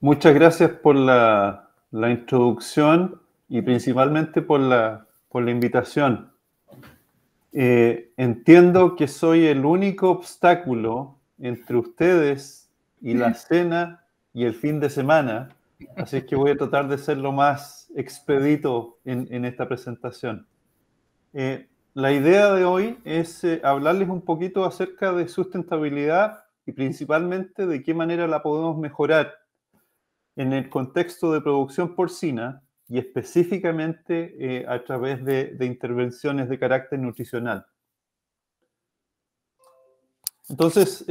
Muchas gracias por la introducción y principalmente por la invitación. Entiendo que soy el único obstáculo entre ustedes y la cena y el fin de semana, así es que voy a tratar de ser lo más expedito en esta presentación. La idea de hoy es hablarles un poquito acerca de sustentabilidad y principalmente de qué manera la podemos mejorar en el contexto de producción porcina y específicamente a través de intervenciones de carácter nutricional. Entonces,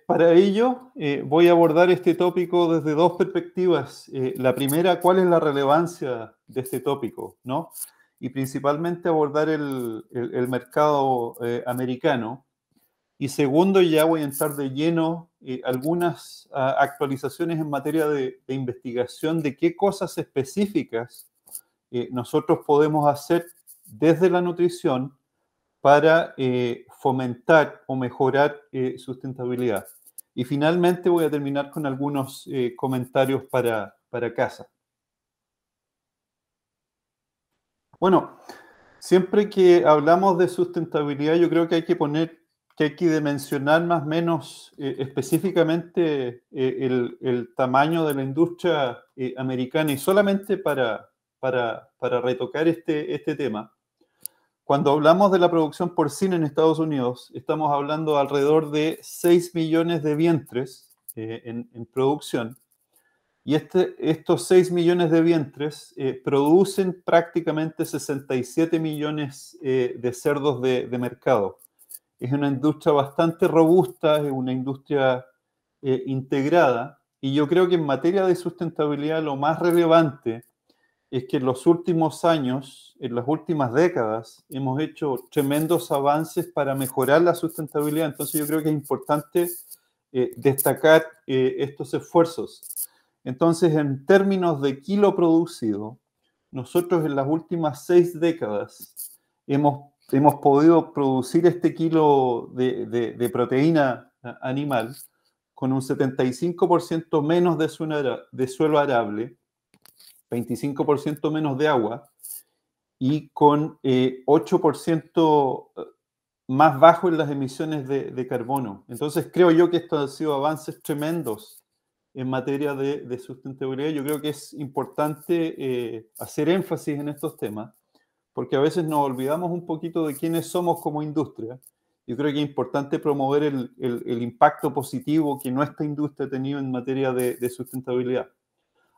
para ello voy a abordar este tópico desde dos perspectivas. La primera, ¿cuál es la relevancia de este tópico? ¿No? Y principalmente abordar el mercado americano. Y segundo, ya voy a entrar de lleno algunas actualizaciones en materia de investigación de qué cosas específicas nosotros podemos hacer desde la nutrición para fomentar o mejorar sustentabilidad. Y finalmente voy a terminar con algunos comentarios para casa. Bueno, siempre que hablamos de sustentabilidad, yo creo que hay que dimensionar más o menos específicamente el tamaño de la industria americana y solamente para retocar este tema. Cuando hablamos de la producción porcina en Estados Unidos, estamos hablando de alrededor de 6 millones de vientres en producción. Y estos 6 millones de vientres producen prácticamente 67 millones de cerdos de mercado. Es una industria bastante robusta, es una industria integrada, y yo creo que en materia de sustentabilidad lo más relevante es que en los últimos años, en las últimas décadas, hemos hecho tremendos avances para mejorar la sustentabilidad. Entonces yo creo que es importante destacar estos esfuerzos. Entonces, en términos de kilo producido, nosotros en las últimas 6 décadas hemos podido producir este kilo de proteína animal con un 75% menos de suelo arable, 25% menos de agua y con 8% más bajo en las emisiones de carbono. Entonces creo yo que estos han sido avances tremendos en materia de sustentabilidad. Yo creo que es importante hacer énfasis en estos temas, porque a veces nos olvidamos un poquito de quiénes somos como industria. Yo creo que es importante promover el impacto positivo que nuestra industria ha tenido en materia de sustentabilidad.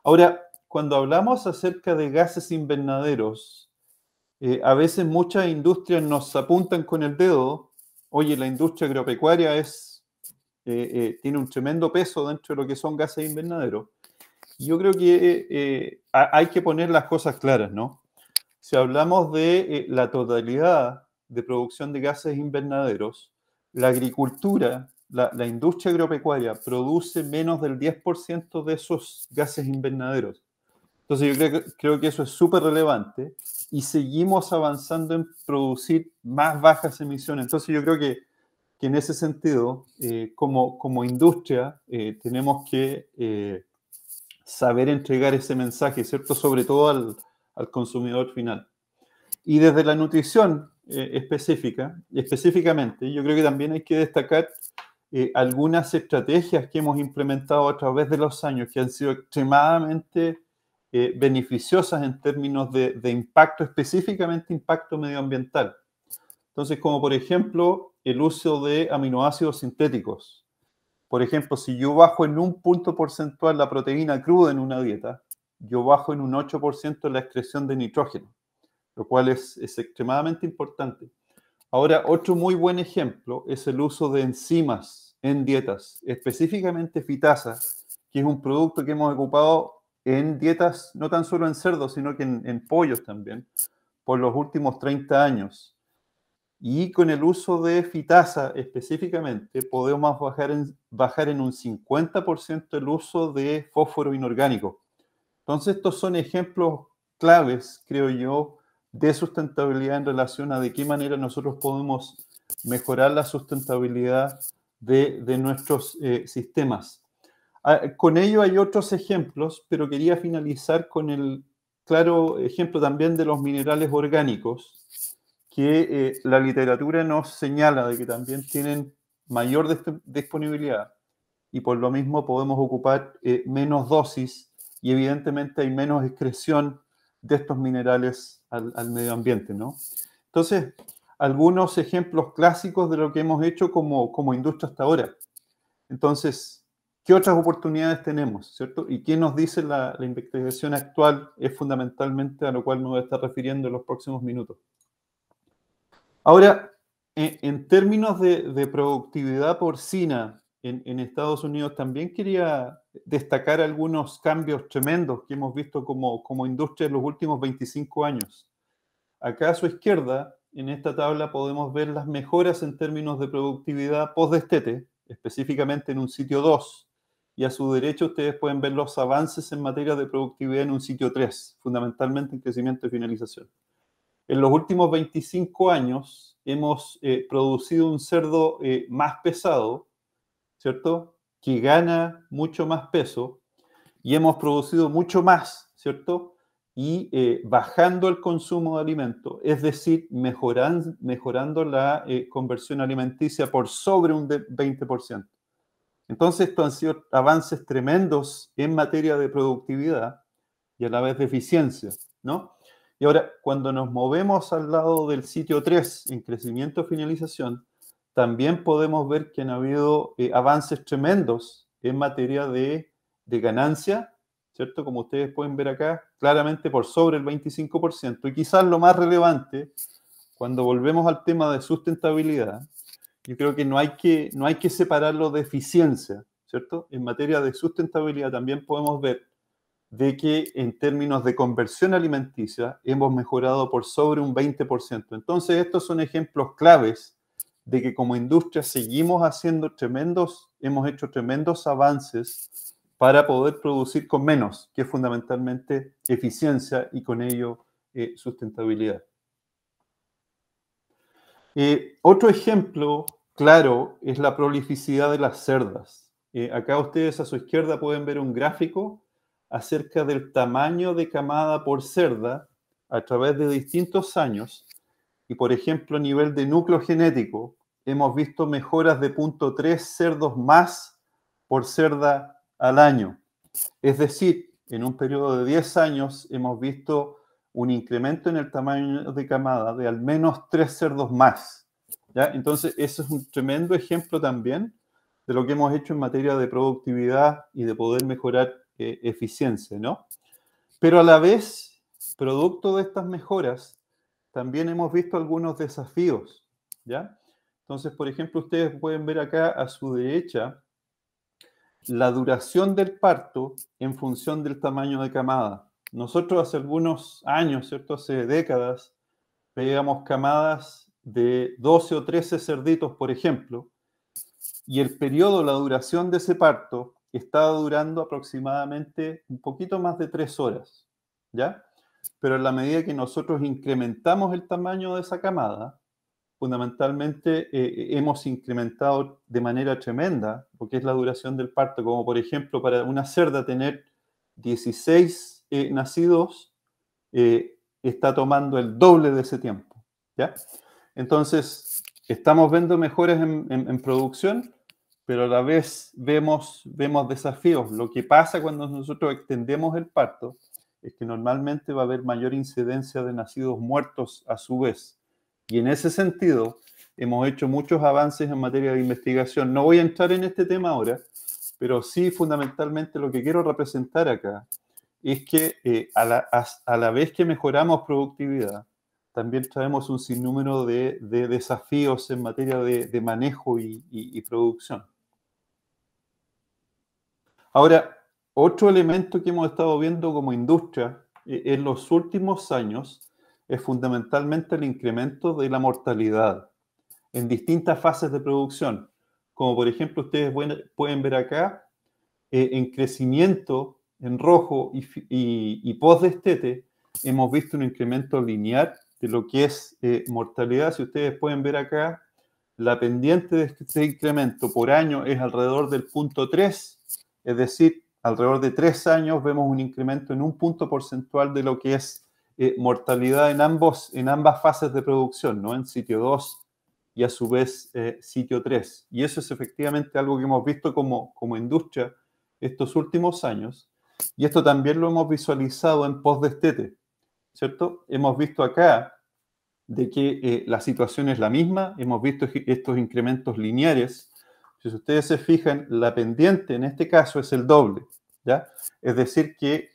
Ahora, cuando hablamos acerca de gases invernaderos, a veces muchas industrias nos apuntan con el dedo. Oye, la industria agropecuaria tiene un tremendo peso dentro de lo que son gases invernaderos. Y yo creo que hay que poner las cosas claras, ¿no? Si hablamos de la totalidad de producción de gases invernaderos, la agricultura, la industria agropecuaria produce menos del 10% de esos gases invernaderos. Entonces yo creo que eso es súper relevante y seguimos avanzando en producir más bajas emisiones. Entonces yo creo que en ese sentido, como industria, tenemos que saber entregar ese mensaje, ¿cierto? Sobre todo al consumidor final. Y desde la nutrición específicamente, yo creo que también hay que destacar algunas estrategias que hemos implementado a través de los años que han sido extremadamente beneficiosas en términos de impacto, específicamente impacto medioambiental. Entonces, como por ejemplo, el uso de aminoácidos sintéticos. Por ejemplo, si yo bajo en un punto porcentual la proteína cruda en una dieta, yo bajo en un 8% la excreción de nitrógeno, lo cual es extremadamente importante. Ahora, otro muy buen ejemplo es el uso de enzimas en dietas, específicamente fitasa, que es un producto que hemos ocupado en dietas, no tan solo en cerdos, sino que en pollos también, por los últimos 30 años. Y con el uso de fitasa específicamente, podemos bajar en un 50% el uso de fósforo inorgánico. Entonces, estos son ejemplos claves, creo yo, de sustentabilidad en relación a de qué manera nosotros podemos mejorar la sustentabilidad de nuestros sistemas. Con ello hay otros ejemplos, pero quería finalizar con el claro ejemplo también de los minerales orgánicos, que la literatura nos señala de que también tienen mayor disponibilidad y por lo mismo podemos ocupar menos dosis y evidentemente hay menos excreción de estos minerales al medio ambiente, ¿no? Entonces, algunos ejemplos clásicos de lo que hemos hecho como industria hasta ahora. Entonces, ¿qué otras oportunidades tenemos, cierto? ¿Y qué nos dice la investigación actual? Es fundamentalmente a lo cual me voy a estar refiriendo en los próximos minutos. Ahora, en términos de productividad porcina en Estados Unidos, también quería destacar algunos cambios tremendos que hemos visto como industria en los últimos 25 años. Acá a su izquierda, en esta tabla, podemos ver las mejoras en términos de productividad post-destete, específicamente en un sitio 2. Y a su derecha ustedes pueden ver los avances en materia de productividad en un sitio 3, fundamentalmente en crecimiento y finalización. En los últimos 25 años hemos producido un cerdo más pesado, ¿cierto? Que gana mucho más peso y hemos producido mucho más, ¿cierto? Y bajando el consumo de alimentos, es decir, mejorando la conversión alimenticia por sobre un 20%. Entonces, estos han sido avances tremendos en materia de productividad y a la vez de eficiencia, ¿no? Y ahora, cuando nos movemos al lado del sitio 3, en crecimiento y finalización, también podemos ver que han habido avances tremendos en materia de ganancia, ¿cierto? Como ustedes pueden ver acá, claramente por sobre el 25%. Y quizás lo más relevante, cuando volvemos al tema de sustentabilidad, yo creo que no hay que separarlo de eficiencia, ¿cierto? En materia de sustentabilidad también podemos ver de que en términos de conversión alimenticia hemos mejorado por sobre un 20%. Entonces, estos son ejemplos claves de que como industria seguimos hemos hecho tremendos avances para poder producir con menos, que es fundamentalmente eficiencia y con ello sustentabilidad. Otro ejemplo claro es la prolificidad de las cerdas. Acá ustedes a su izquierda pueden ver un gráfico acerca del tamaño de camada por cerda a través de distintos años. Y por ejemplo, a nivel de núcleo genético, hemos visto mejoras de 0.3 cerdos más por cerda al año. Es decir, en un periodo de 10 años hemos visto un incremento en el tamaño de camada de al menos 3 cerdos más. ¿Ya? Entonces, eso es un tremendo ejemplo también de lo que hemos hecho en materia de productividad y de poder mejorar eficiencia, ¿no? Pero a la vez, producto de estas mejoras, también hemos visto algunos desafíos, ¿ya? Entonces, por ejemplo, ustedes pueden ver acá a su derecha la duración del parto en función del tamaño de camada. Nosotros hace algunos años, ¿cierto? Hace décadas, veíamos camadas de 12 o 13 cerditos, por ejemplo, y el periodo, la duración de ese parto estaba durando aproximadamente un poquito más de 3 horas, ¿ya? Pero en la medida que nosotros incrementamos el tamaño de esa camada, fundamentalmente hemos incrementado de manera tremenda lo que es la duración del parto, como por ejemplo para una cerda tener 16 nacidos, está tomando el doble de ese tiempo, ¿ya? Entonces, estamos viendo mejoras en producción, pero a la vez vemos desafíos. Lo que pasa cuando nosotros extendemos el parto es que normalmente va a haber mayor incidencia de nacidos muertos a su vez. Y en ese sentido, hemos hecho muchos avances en materia de investigación. No voy a entrar en este tema ahora, pero sí fundamentalmente lo que quiero representar acá es que a la vez que mejoramos productividad, también traemos un sinnúmero de desafíos en materia de manejo y producción. Ahora, otro elemento que hemos estado viendo como industria en los últimos años es fundamentalmente el incremento de la mortalidad en distintas fases de producción. Como por ejemplo, ustedes pueden ver acá, en crecimiento, en rojo y post-destete, hemos visto un incremento lineal de lo que es mortalidad. Si ustedes pueden ver acá, la pendiente de este incremento por año es alrededor del 0.3 Es decir, alrededor de 3 años vemos un incremento en un punto porcentual de lo que es mortalidad en ambas fases de producción, ¿no? En sitio 2 y a su vez sitio 3. Y eso es efectivamente algo que hemos visto como industria estos últimos años. Y esto también lo hemos visualizado en post-destete, ¿cierto? Hemos visto acá de que la situación es la misma, hemos visto estos incrementos lineares. Si ustedes se fijan, la pendiente en este caso es el doble, ¿ya? Es decir, que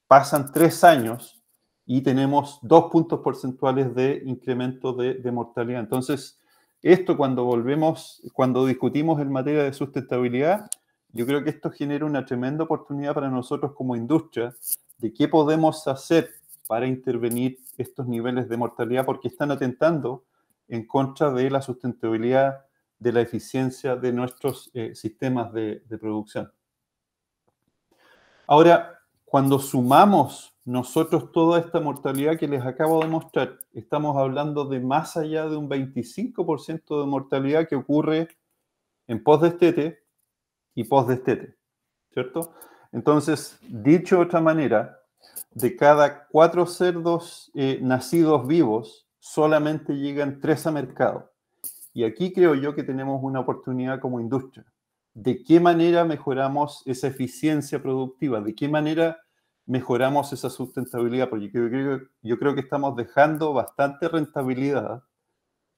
pasan 3 años y tenemos 2 puntos porcentuales de incremento de mortalidad. Entonces, esto cuando discutimos en materia de sustentabilidad, yo creo que esto genera una tremenda oportunidad para nosotros como industria de qué podemos hacer para intervenir estos niveles de mortalidad, porque están atentando en contra de la sustentabilidad, de la eficiencia de nuestros sistemas de producción. Ahora, cuando sumamos nosotros toda esta mortalidad que les acabo de mostrar, estamos hablando de más allá de un 25% de mortalidad que ocurre en post-destete y post-destete, ¿cierto? Entonces, dicho de otra manera, de cada 4 cerdos nacidos vivos, solamente llegan 3 a mercado. Y aquí creo yo que tenemos una oportunidad como industria. ¿De qué manera mejoramos esa eficiencia productiva? ¿De qué manera mejoramos esa sustentabilidad? Porque yo creo que estamos dejando bastante rentabilidad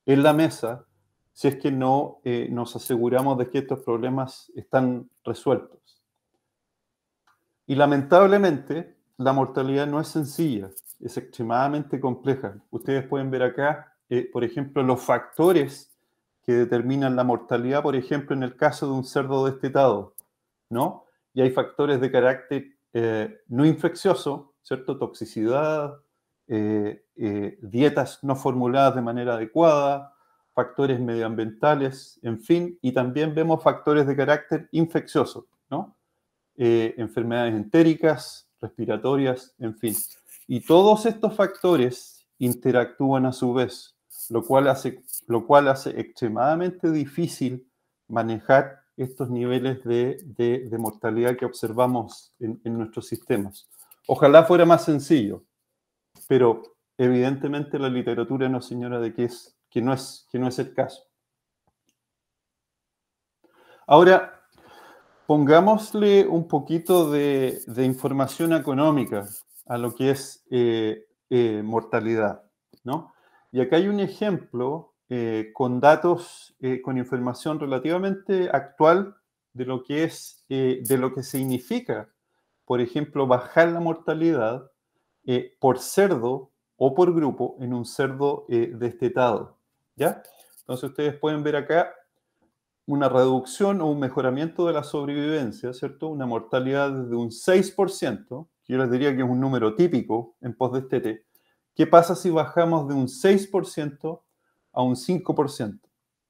en la mesa si es que no nos aseguramos de que estos problemas están resueltos. Y lamentablemente, la mortalidad no es sencilla, es extremadamente compleja. Ustedes pueden ver acá, por ejemplo, los factores que determinan la mortalidad, por ejemplo, en el caso de un cerdo destetado, ¿no? Y hay factores de carácter no infeccioso, ¿cierto? Toxicidad, dietas no formuladas de manera adecuada, factores medioambientales, en fin, y también vemos factores de carácter infeccioso, ¿no? Enfermedades entéricas, respiratorias, en fin. Y todos estos factores interactúan a su vez, lo cual hace extremadamente difícil manejar estos niveles de mortalidad que observamos en nuestros sistemas. Ojalá fuera más sencillo, pero evidentemente la literatura nos señala de que no es el caso. Ahora, pongámosle un poquito de información económica a lo que es mortalidad, ¿no? Y acá hay un ejemplo con datos, con información relativamente actual de lo que es, de lo que significa, por ejemplo, bajar la mortalidad por cerdo o por grupo en un cerdo destetado, ¿ya? Entonces ustedes pueden ver acá una reducción o un mejoramiento de la sobrevivencia, ¿cierto? Una mortalidad de un 6%, que yo les diría que es un número típico en post-destete. ¿Qué pasa si bajamos de un 6% a un 5%?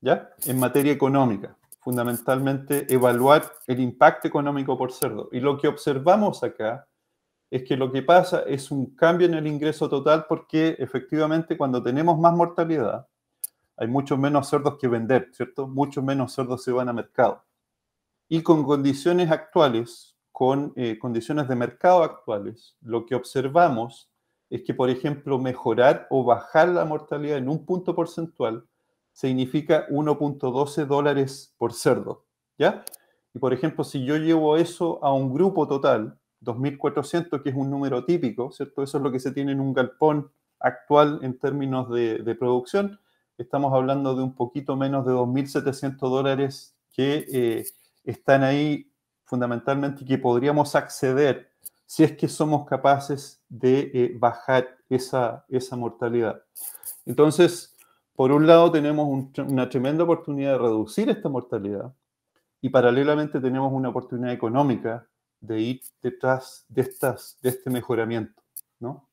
¿Ya? En materia económica, fundamentalmente evaluar el impacto económico por cerdo. Y lo que observamos acá es que lo que pasa es un cambio en el ingreso total porque efectivamente cuando tenemos más mortalidad, hay muchos menos cerdos que vender, ¿cierto? Muchos menos cerdos se van a mercado. Y con condiciones actuales, con condiciones de mercado actuales, lo que observamos es que, por ejemplo, mejorar o bajar la mortalidad en un punto porcentual significa 1.12 dólares por cerdo, ¿ya? Y, por ejemplo, si yo llevo eso a un grupo total, 2.400, que es un número típico, ¿cierto? Eso es lo que se tiene en un galpón actual en términos de producción. Estamos hablando de un poquito menos de 2.700 dólares que están ahí fundamentalmente y que podríamos acceder si es que somos capaces de bajar esa mortalidad. Entonces, por un lado tenemos una tremenda oportunidad de reducir esta mortalidad y paralelamente tenemos una oportunidad económica de ir detrás de este mejoramiento, ¿no?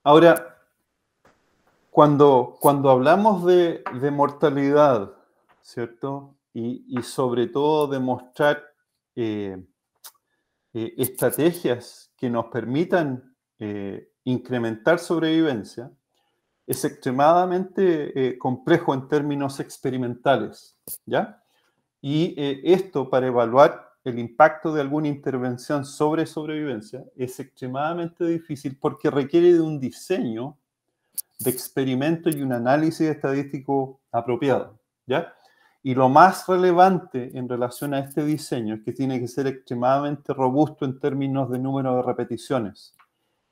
Ahora, cuando hablamos de mortalidad, ¿cierto? Y sobre todo de mostrar estrategias que nos permitan incrementar sobrevivencia, es extremadamente complejo en términos experimentales, ¿ya? Y esto para evaluar el impacto de alguna intervención sobre sobrevivencia es extremadamente difícil porque requiere de un diseño de experimento y un análisis estadístico apropiado, ¿ya? Y lo más relevante en relación a este diseño es que tiene que ser extremadamente robusto en términos de número de repeticiones.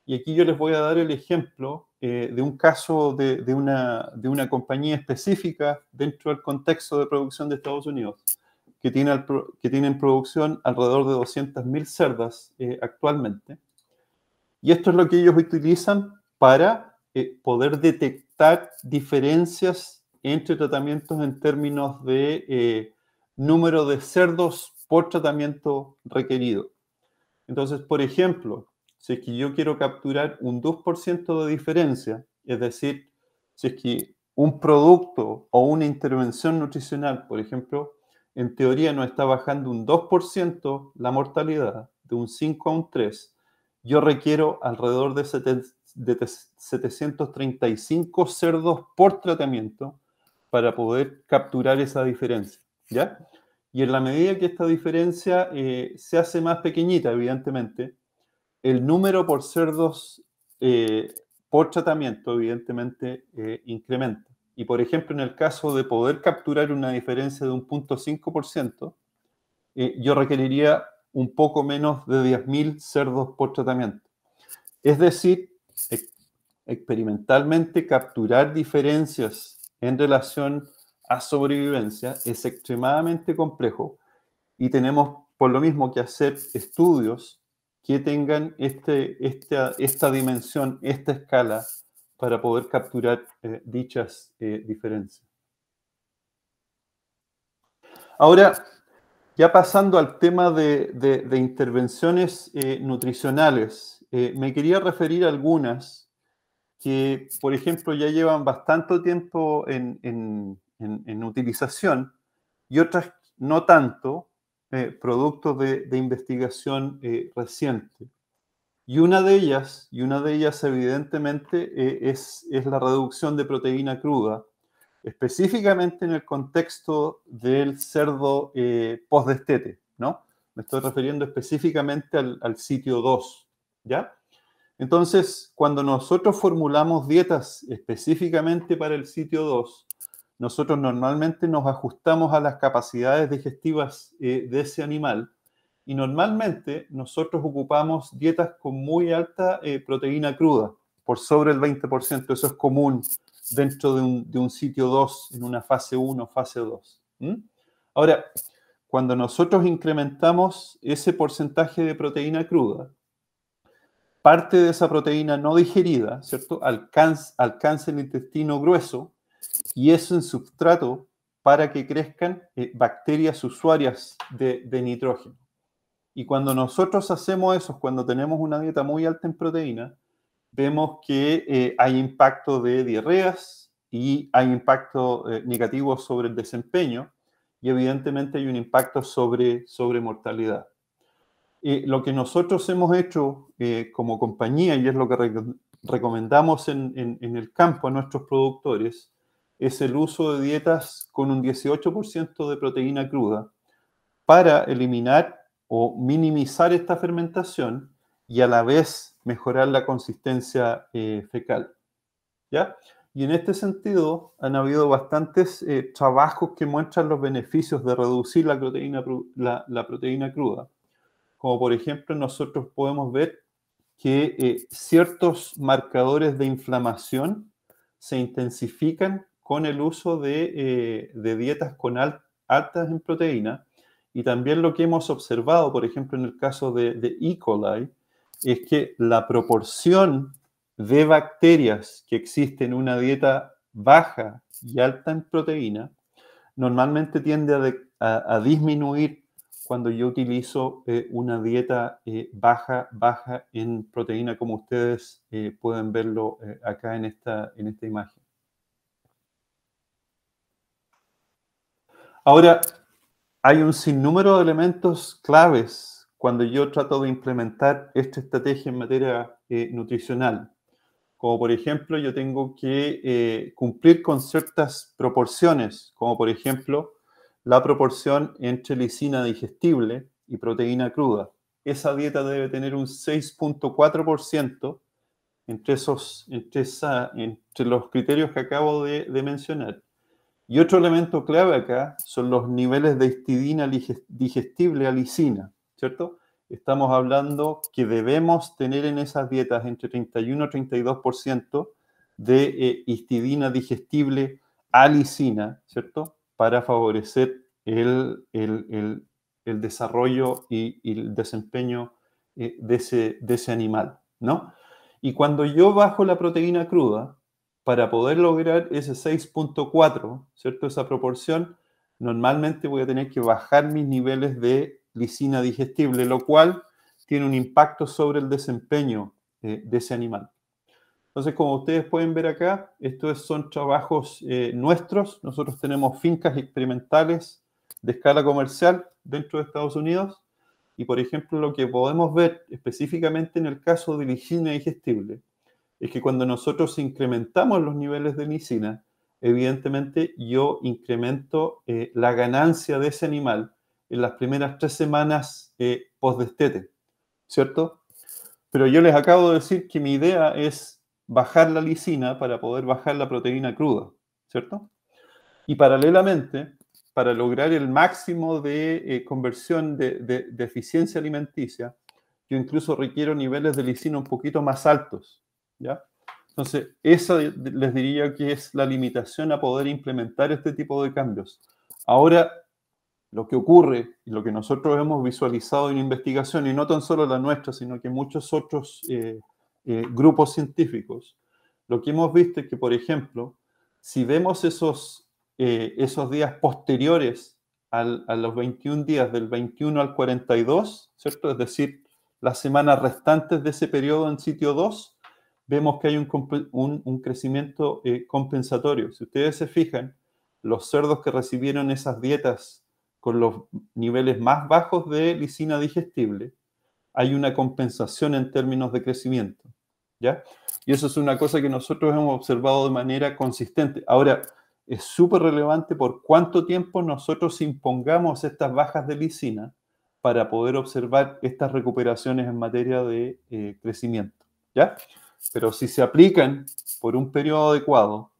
Y aquí yo les voy a dar el ejemplo de un caso de una compañía específica dentro del contexto de producción de Estados Unidos, que tiene en producción alrededor de 200.000 cerdas actualmente. Y esto es lo que ellos utilizan para poder detectar diferencias entre tratamientos en términos de número de cerdos por tratamiento requerido. Entonces, por ejemplo, si es que yo quiero capturar un 2% de diferencia, es decir, si es que un producto o una intervención nutricional, por ejemplo, en teoría nos está bajando un 2% la mortalidad, de un 5 a un 3, yo requiero alrededor de 735 cerdos por tratamiento para poder capturar esa diferencia, ¿ya? Y en la medida que esta diferencia se hace más pequeñita, evidentemente, el número por cerdos por tratamiento, evidentemente, incrementa. Y, por ejemplo, en el caso de poder capturar una diferencia de un 0.5%, yo requeriría un poco menos de 10.000 cerdos por tratamiento. Es decir, experimentalmente capturar diferencias en relación a sobrevivencia es extremadamente complejo y tenemos por lo mismo que hacer estudios que tengan esta dimensión, esta escala, para poder capturar dichas diferencias. Ahora, ya pasando al tema de intervenciones nutricionales, me quería referir a algunas que, por ejemplo, ya llevan bastante tiempo en utilización y otras no tanto, productos de investigación reciente. Y una de ellas evidentemente, es la reducción de proteína cruda, específicamente en el contexto del cerdo post-destete, ¿no? Me estoy refiriendo específicamente al sitio 2, ¿ya? Entonces, cuando nosotros formulamos dietas específicamente para el sitio 2, nosotros normalmente nos ajustamos a las capacidades digestivas de ese animal y normalmente nosotros ocupamos dietas con muy alta proteína cruda, por sobre el 20%. Eso es común dentro de un sitio 2, en una fase 1, fase 2. Ahora, cuando nosotros incrementamos ese porcentaje de proteína cruda, parte de esa proteína no digerida, ¿cierto? Alcanza el intestino grueso y es un substrato para que crezcan bacterias usuarias de nitrógeno. Y cuando nosotros hacemos eso, cuando tenemos una dieta muy alta en proteína, vemos que hay impacto de diarreas y hay impacto negativo sobre el desempeño y evidentemente hay un impacto sobre mortalidad. Lo que nosotros hemos hecho como compañía, y es lo que recomendamos en el campo a nuestros productores, es el uso de dietas con un 18% de proteína cruda para eliminar o minimizar esta fermentación y a la vez mejorar la consistencia fecal, ¿ya? Y en este sentido han habido bastantes trabajos que muestran los beneficios de reducir la proteína cruda. Como por ejemplo, nosotros podemos ver que ciertos marcadores de inflamación se intensifican con el uso de dietas con altas en proteína. Y también lo que hemos observado, por ejemplo, en el caso de E. coli, es que la proporción de bacterias que existe en una dieta baja y alta en proteína normalmente tiende a disminuir cuando yo utilizo una dieta baja en proteína, como ustedes pueden verlo acá en esta imagen. Ahora, hay un sinnúmero de elementos claves cuando yo trato de implementar esta estrategia en materia nutricional. Como por ejemplo, yo tengo que cumplir con ciertas proporciones, como por ejemplo la proporción entre lisina digestible y proteína cruda. Esa dieta debe tener un 6.4% entre los criterios que acabo de mencionar. Y otro elemento clave acá son los niveles de histidina digestible a lisina, ¿cierto? Estamos hablando que debemos tener en esas dietas entre 31 y 32% de histidina digestible a lisina, ¿cierto? Para favorecer el desarrollo y el desempeño de ese animal, ¿no? Y cuando yo bajo la proteína cruda, para poder lograr ese 6.4, ¿cierto? Esa proporción, normalmente voy a tener que bajar mis niveles de lisina digestible, lo cual tiene un impacto sobre el desempeño de ese animal. Entonces, como ustedes pueden ver acá, estos son trabajos nuestros. Nosotros tenemos fincas experimentales de escala comercial dentro de Estados Unidos. Y, por ejemplo, lo que podemos ver específicamente en el caso de lisina digestible es que cuando nosotros incrementamos los niveles de lisina, evidentemente yo incremento la ganancia de ese animal en las primeras 3 semanas post-destete, ¿cierto? Pero yo les acabo de decir que mi idea es bajar la lisina para poder bajar la proteína cruda, ¿cierto? Y paralelamente, para lograr el máximo de conversión de eficiencia alimenticia, yo incluso requiero niveles de lisina un poquito más altos, ¿ya? Entonces, esa les diría que es la limitación a poder implementar este tipo de cambios. Ahora, lo que ocurre y lo que nosotros hemos visualizado en investigación, y no tan solo la nuestra, sino que muchos otros grupos científicos, lo que hemos visto es que, por ejemplo, si vemos esos días posteriores a los 21 días, del 21 al 42, ¿cierto? Es decir, las semanas restantes de ese periodo en sitio 2, vemos que hay un crecimiento compensatorio. Si ustedes se fijan, los cerdos que recibieron esas dietas con los niveles más bajos de lisina digestible, hay una compensación en términos de crecimiento, ¿ya? Y eso es una cosa que nosotros hemos observado de manera consistente. Ahora, es súper relevante por cuánto tiempo nosotros impongamos estas bajas de lisina para poder observar estas recuperaciones en materia de crecimiento, ¿ya? Pero si se aplican por un periodo adecuado,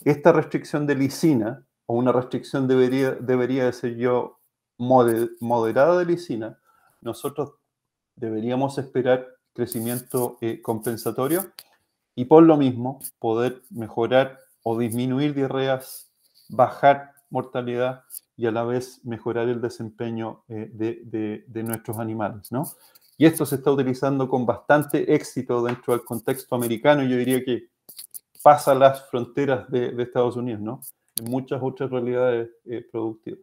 esta restricción de lisina, o una restricción debería de ser yo moderada de lisina, nosotros deberíamos esperar crecimiento compensatorio y por lo mismo poder mejorar o disminuir diarreas, bajar mortalidad y a la vez mejorar el desempeño de nuestros animales, ¿no? Y esto se está utilizando con bastante éxito dentro del contexto americano, y yo diría que pasa las fronteras de Estados Unidos, ¿no? En muchas otras realidades productivas.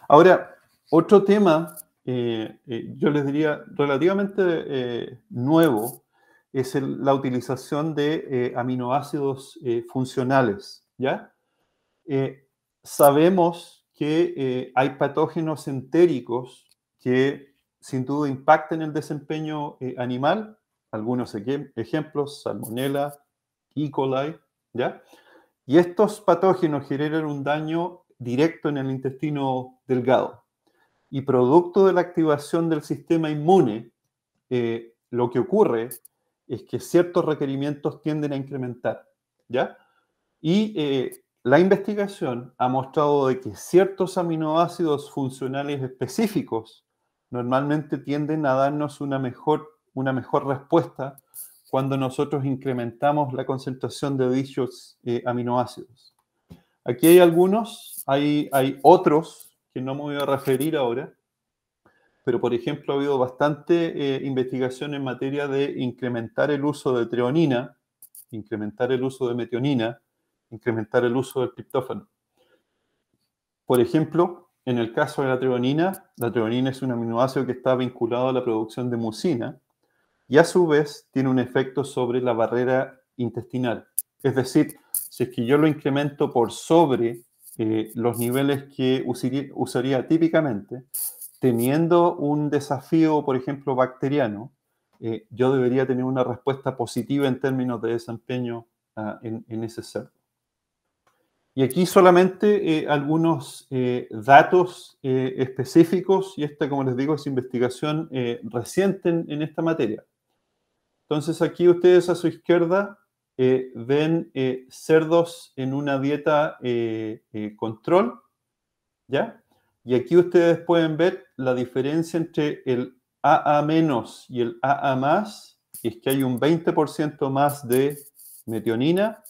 Ahora, otro tema, yo les diría relativamente nuevo, es la utilización de aminoácidos funcionales, ¿ya? Sabemos que hay patógenos entéricos que sin duda impactan el desempeño animal. Algunos ejemplos, Salmonella, E. coli, ¿ya? Y estos patógenos generan un daño directo en el intestino delgado. Y producto de la activación del sistema inmune, lo que ocurre es que ciertos requerimientos tienden a incrementar, ¿ya? Y la investigación ha mostrado de que ciertos aminoácidos funcionales específicos normalmente tienden a darnos una mejor respuesta cuando nosotros incrementamos la concentración de dichos aminoácidos. Aquí hay algunos, hay otros que no me voy a referir ahora, pero por ejemplo ha habido bastante investigación en materia de incrementar el uso de treonina, incrementar el uso de metionina, incrementar el uso del triptófano. Por ejemplo, en el caso de la treonina es un aminoácido que está vinculado a la producción de mucina y a su vez tiene un efecto sobre la barrera intestinal. Es decir, si es que yo lo incremento por sobre los niveles que usaría típicamente, teniendo un desafío, por ejemplo, bacteriano, yo debería tener una respuesta positiva en términos de desempeño en ese cerdo. Y aquí solamente algunos datos específicos, y esta, como les digo, es investigación reciente en esta materia. Entonces aquí ustedes a su izquierda ven cerdos en una dieta control, ¿ya? Y aquí ustedes pueden ver la diferencia entre el AA- y el AA+, es que hay un 20% más de metionina,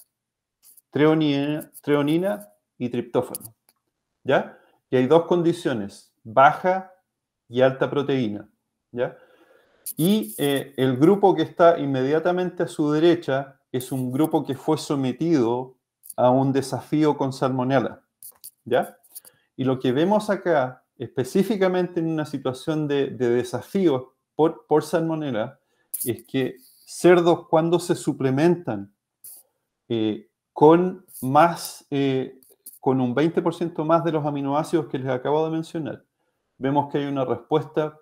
treonina y triptófano, ¿ya? Y hay dos condiciones, baja y alta proteína, ¿ya? Y el grupo que está inmediatamente a su derecha es un grupo que fue sometido a un desafío con salmonela, ¿ya? Y lo que vemos acá, específicamente en una situación de desafío por salmonela, es que cerdos cuando se suplementan con más, con un 20% más de los aminoácidos que les acabo de mencionar, vemos que hay una respuesta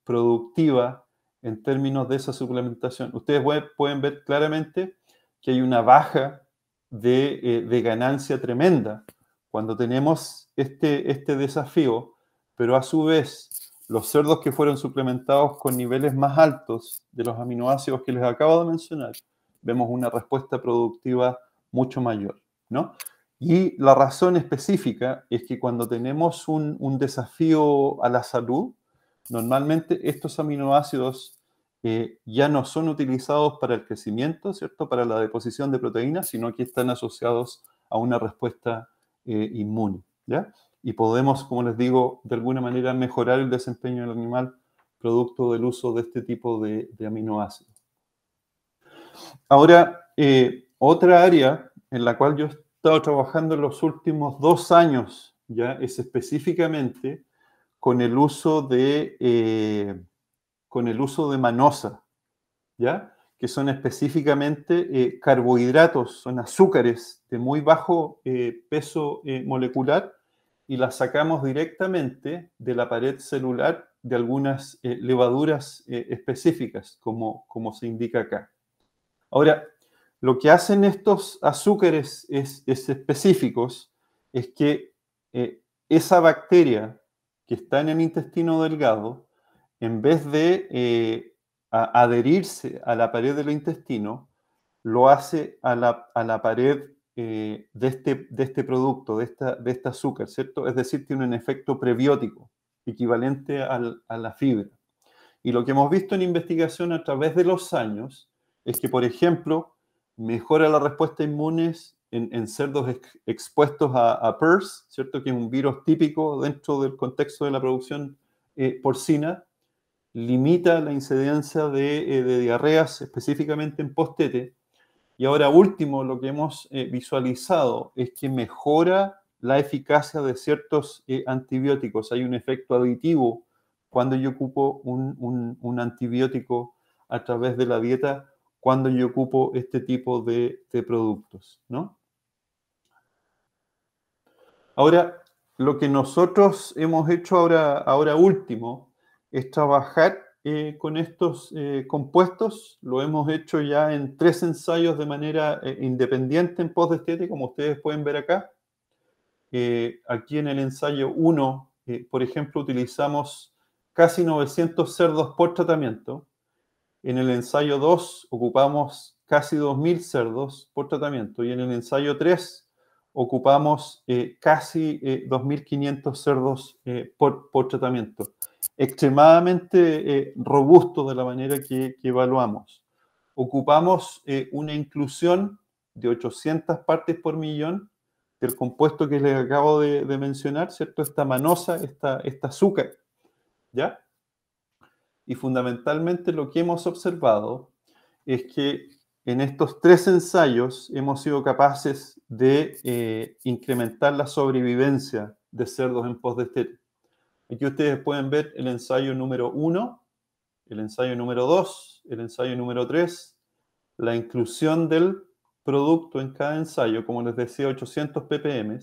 productiva en términos de esa suplementación. Ustedes pueden ver claramente que hay una baja de ganancia tremenda cuando tenemos este desafío, pero a su vez los cerdos que fueron suplementados con niveles más altos de los aminoácidos que les acabo de mencionar, vemos una respuesta productiva mucho mayor, ¿no? Y la razón específica es que cuando tenemos un desafío a la salud, normalmente estos aminoácidos ya no son utilizados para el crecimiento, ¿cierto? Para la deposición de proteínas, sino que están asociados a una respuesta inmune, ¿ya? Y podemos, como les digo, de alguna manera mejorar el desempeño del animal producto del uso de este tipo de aminoácidos. Ahora, otra área en la cual yo he estado trabajando en los últimos 2 años, ya es específicamente con el uso de manosa, ¿ya? Que son específicamente carbohidratos, son azúcares de muy bajo peso molecular y las sacamos directamente de la pared celular de algunas levaduras específicas, como se indica acá. Ahora, lo que hacen estos azúcares específicos es que esa bacteria que está en el intestino delgado, en vez de adherirse a la pared del intestino, lo hace a la pared de este producto, de este azúcar, ¿cierto? Es decir, tiene un efecto prebiótico, equivalente a la fibra. Y lo que hemos visto en investigación a través de los años es que, por ejemplo, mejora la respuesta inmune en cerdos expuestos a PRRS, ¿cierto? Que es un virus típico dentro del contexto de la producción porcina, limita la incidencia de diarreas, específicamente en postete. Y ahora último, lo que hemos visualizado es que mejora la eficacia de ciertos antibióticos. Hay un efecto aditivo cuando yo ocupo un antibiótico a través de la dieta, cuando yo ocupo este tipo de productos, ¿no? Ahora, lo que nosotros hemos hecho ahora último es trabajar con estos compuestos. Lo hemos hecho ya en 3 ensayos de manera independiente en post-destete, como ustedes pueden ver acá. Aquí en el ensayo 1, por ejemplo, utilizamos casi 900 cerdos por tratamiento. En el ensayo 2 ocupamos casi 2.000 cerdos por tratamiento y en el ensayo 3 ocupamos casi 2.500 cerdos por tratamiento. Extremadamente robusto de la manera que evaluamos. Ocupamos una inclusión de 800 partes por millón del compuesto que les acabo de mencionar, ¿cierto? Esta manosa, esta azúcar, ¿ya? Y fundamentalmente lo que hemos observado es que en estos 3 ensayos hemos sido capaces de incrementar la sobrevivencia de cerdos en post-destete. Aquí ustedes pueden ver el ensayo número 1, el ensayo número 2, el ensayo número 3, la inclusión del producto en cada ensayo, como les decía, 800 ppm.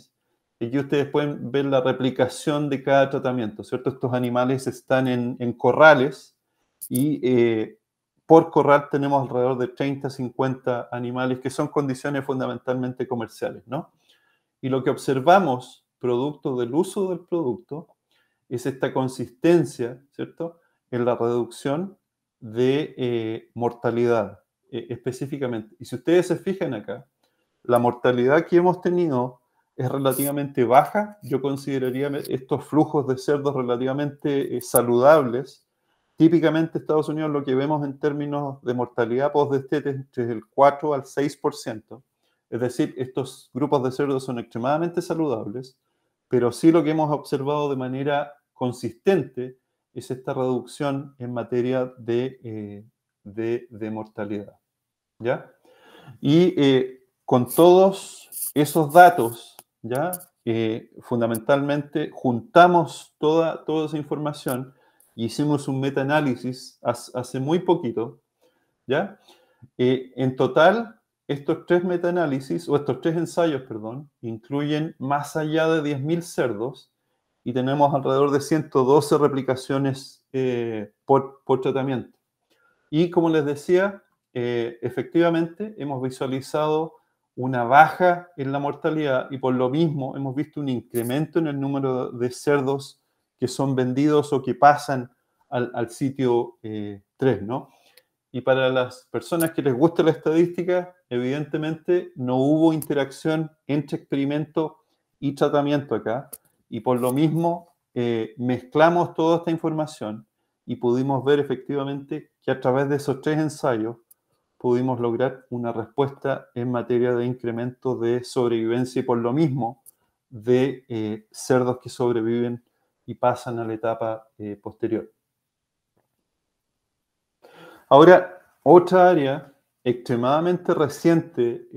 Y aquí ustedes pueden ver la replicación de cada tratamiento, ¿cierto? Estos animales están en corrales y por corral tenemos alrededor de 30, 50 animales que son condiciones fundamentalmente comerciales, ¿no? Y lo que observamos, producto del uso del producto, es esta consistencia, ¿cierto?, en la reducción de mortalidad, específicamente. Y si ustedes se fijan acá, la mortalidad que hemos tenido es relativamente baja. Yo consideraría estos flujos de cerdos relativamente saludables. Típicamente en Estados Unidos lo que vemos en términos de mortalidad post-destete es entre el 4 al 6%. Es decir, estos grupos de cerdos son extremadamente saludables, pero sí lo que hemos observado de manera consistente es esta reducción en materia de mortalidad. ¿Ya? Y con todos esos datos, ¿ya? Fundamentalmente juntamos toda esa información y hicimos un metaanálisis hace muy poquito, ¿ya? En total, estos tres metaanálisis, o estos tres ensayos, perdón, incluyen más allá de 10.000 cerdos y tenemos alrededor de 112 replicaciones por tratamiento. Y como les decía, efectivamente hemos visualizado una baja en la mortalidad y por lo mismo hemos visto un incremento en el número de cerdos que son vendidos o que pasan al sitio 3, ¿no? Y para las personas que les gusta la estadística, evidentemente no hubo interacción entre experimento y tratamiento acá, y por lo mismo mezclamos toda esta información y pudimos ver efectivamente que a través de esos tres ensayos pudimos lograr una respuesta en materia de incremento de sobrevivencia y por lo mismo de cerdos que sobreviven y pasan a la etapa posterior. Ahora, otra área extremadamente reciente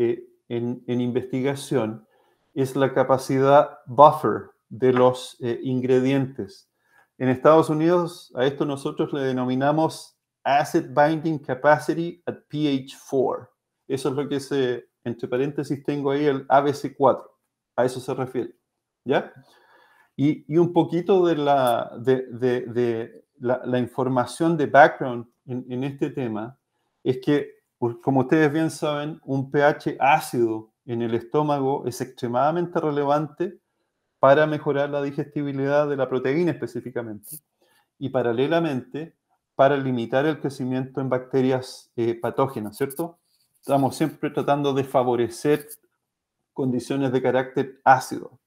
en investigación es la capacidad buffer de los ingredientes. En Estados Unidos, a esto nosotros le denominamos Acid Binding Capacity at pH 4. Eso es lo que entre paréntesis tengo ahí el ABC4. A eso se refiere. ¿Ya? Y un poquito de la información de background en este tema es que, como ustedes bien saben, un pH ácido en el estómago es extremadamente relevante para mejorar la digestibilidad de la proteína específicamente y paralelamente para limitar el crecimiento en bacterias patógenas, ¿cierto? Estamos siempre tratando de favorecer condiciones de carácter ácido.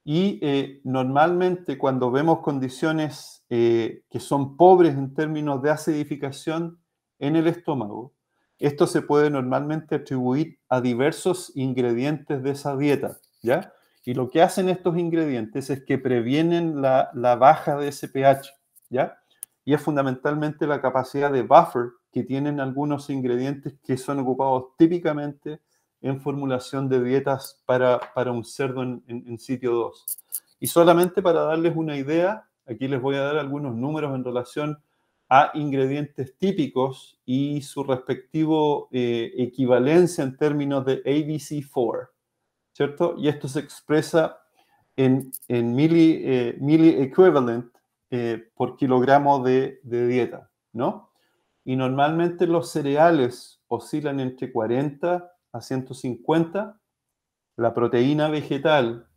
Y normalmente cuando vemos condiciones que son pobres en términos de acidificación en el estómago, esto se puede normalmente atribuir a diversos ingredientes de esa dieta, ¿ya? Y lo que hacen estos ingredientes es que previenen la baja de ese pH, ¿ya? Y es fundamentalmente la capacidad de buffer que tienen algunos ingredientes que son ocupados típicamente en formulación de dietas para un cerdo en sitio 2. Y solamente para darles una idea, aquí les voy a dar algunos números en relación a ingredientes típicos y su respectivo equivalencia en términos de ABC4, ¿cierto? Y esto se expresa en milli equivalent por kilogramo de dieta, ¿no? Y normalmente los cereales oscilan entre 40 a 150, la proteína vegetal